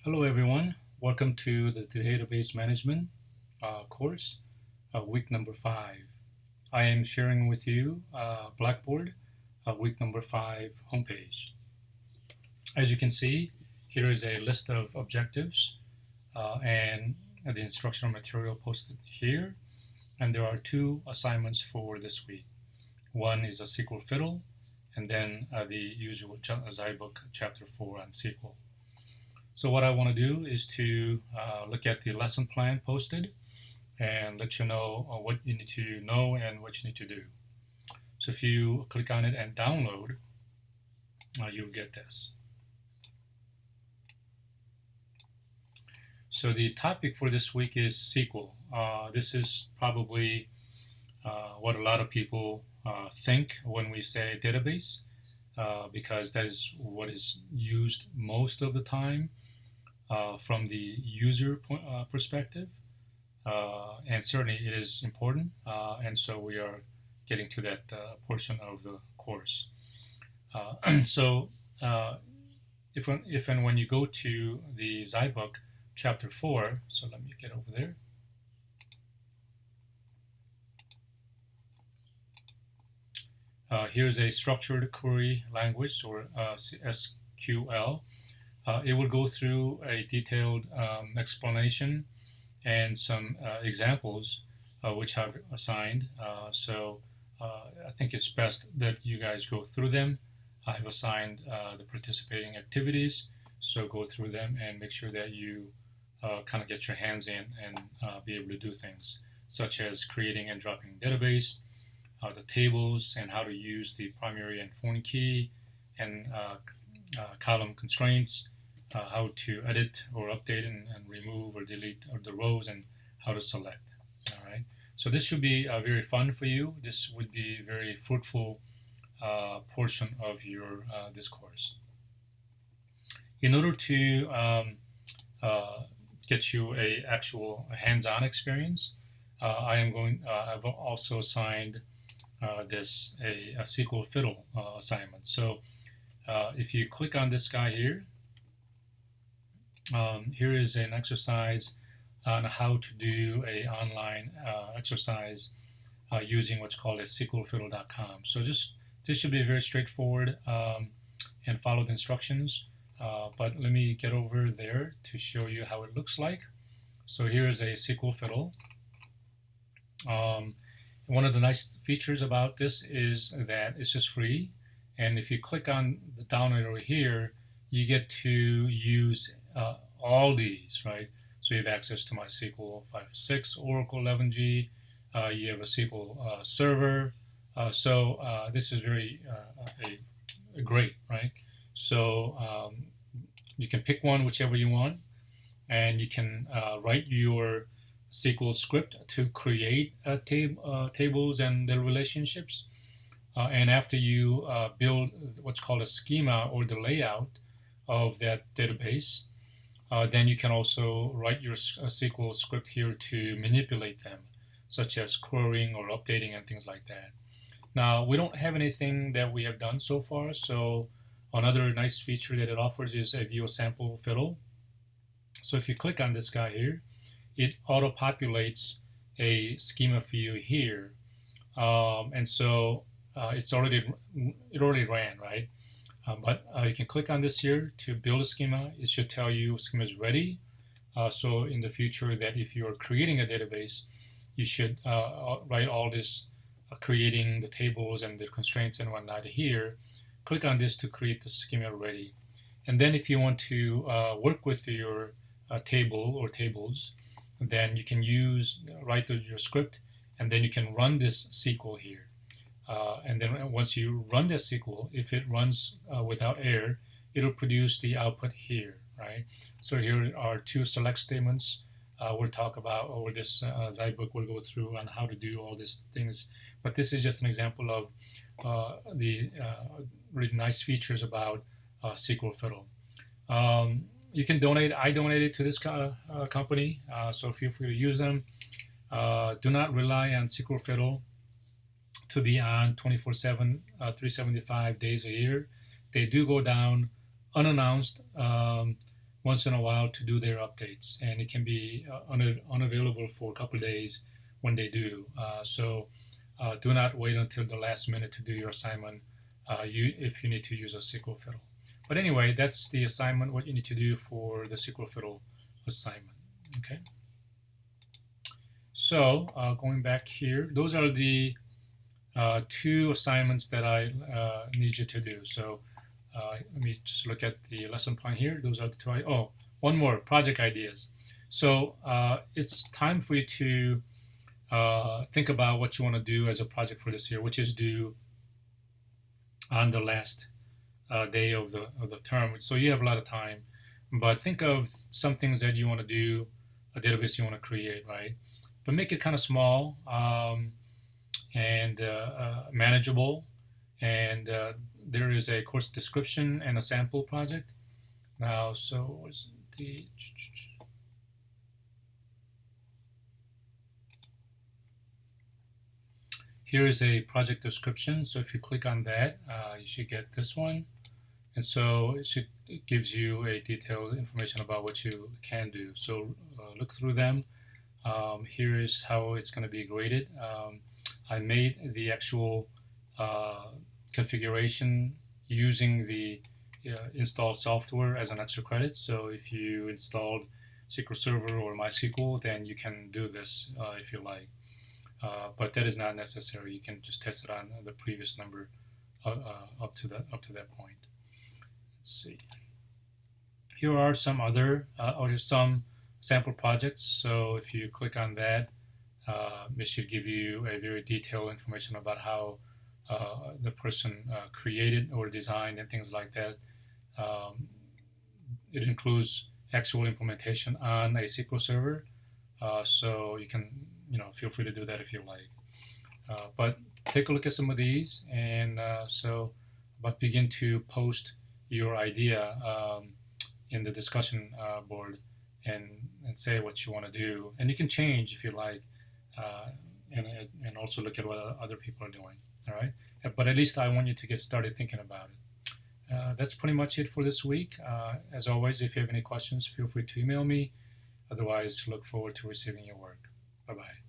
Hello everyone, welcome to the database management course, week number 5. I am sharing with you Blackboard, week number 5 homepage. As you can see, here is a list of objectives and the instructional material posted here. And there are 2 assignments for this week. One is a SQL Fiddle, and then the usual Zybook Chapter 4 on SQL. So what I want to do is to look at the lesson plan posted and let you know what you need to know and what you need to do. So if you click on it and download, you'll get this. So the topic for this week is SQL. This is probably what a lot of people think when we say database, because that is what is used most of the time. From the user perspective, and certainly it is important, and so we are getting to that portion of the course. So if and when you go to the Zybook chapter 4, so let me get over there. Here's a structured query language, or SQL. It will go through a detailed explanation and some examples which I've assigned. So I think it's best that you guys go through them. I have assigned the participating activities, so go through them and make sure that you kind of get your hands in and be able to do things, such as creating and dropping database, the tables, and how to use the primary and foreign key, and column constraints, how to edit or update and remove or delete the rows, and how to select. All right. So this should be very fun for you. This would be a very fruitful portion of your this course. In order to get you a actual hands-on experience, I've also assigned this a SQL Fiddle assignment. So if you click on this guy here, here is an exercise on how to do a online exercise using what's called a SQLfiddle.com. So this should be very straightforward and follow the instructions. But let me get over there to show you how it looks like. So here is a SQL Fiddle. One of the nice features about this is that it's just free, and if you click on the download over here, you get to use all these, right? So you have access to MySQL 5.6, Oracle 11G, you have a SQL server, so this is very great, right? So you can pick one, whichever you want, and you can write your SQL script to create tables and their relationships. And after you build what's called a schema or the layout of that database, then you can also write your SQL script here to manipulate them, such as querying or updating and things like that. Now, we don't have anything that we have done so far, so another nice feature that it offers is a view a sample fiddle. So if you click on this guy here, it auto-populates a schema for you here, and so it already ran, right? But you can click on this here to build a schema. It should tell you schema is ready. So in the future, that if you are creating a database, you should write all this, creating the tables and the constraints and whatnot here. Click on this to create the schema ready. And then if you want to work with your table or tables, then you can write your script, and then you can run this SQL here. And then once you run this SQL, if it runs without error, it'll produce the output here, right? So here are 2 select statements we'll talk about, or this Zybook will go through on how to do all these things. But this is just an example of the really nice features about SQL Fiddle. You can donate. I donated to this company, so feel free to use them. Do not rely on SQL Fiddle to be on 24/7, 375 days a year. They do go down unannounced once in a while to do their updates, and it can be unavailable for a couple of days when they do. So do not wait until the last minute to do your assignment if you need to use a SQL Fiddle. But anyway, that's the assignment, what you need to do for the SQL Fiddle assignment. Okay. So going back here, those are the two assignments that I need you to do. So let me just look at the lesson plan here. Those are the two. Oh, one more, project ideas. So it's time for you to think about what you want to do as a project for this year, which is due on the last day of the term. So you have a lot of time, but think of some things that you want to do, a database you want to create, right? But make it kind of small and manageable. And there is a course description and a sample project. Now, so what's the here is a project description. So if you click on that, you should get this one. And so it gives you a detailed information about what you can do. So look through them. Here is how it's going to be graded. I made the actual configuration using the installed software as an extra credit. So if you installed SQL Server or MySQL, then you can do this if you like. But that is not necessary. You can just test it on the previous number up to that point. Let's see. Here are some other or some sample projects. So if you click on that, it should give you a very detailed information about how the person created or designed and things like that. It includes actual implementation on a SQL Server, so you can feel free to do that if you like. But take a look at some of these, and but begin to post your idea in the discussion board and say what you want to do, and you can change if you like, and also look at what other people are doing. All right, but at least I want you to get started thinking about it. That's pretty much it for this week. As always, if you have any questions, feel free to email me. Otherwise, look forward to receiving your work. Bye-bye.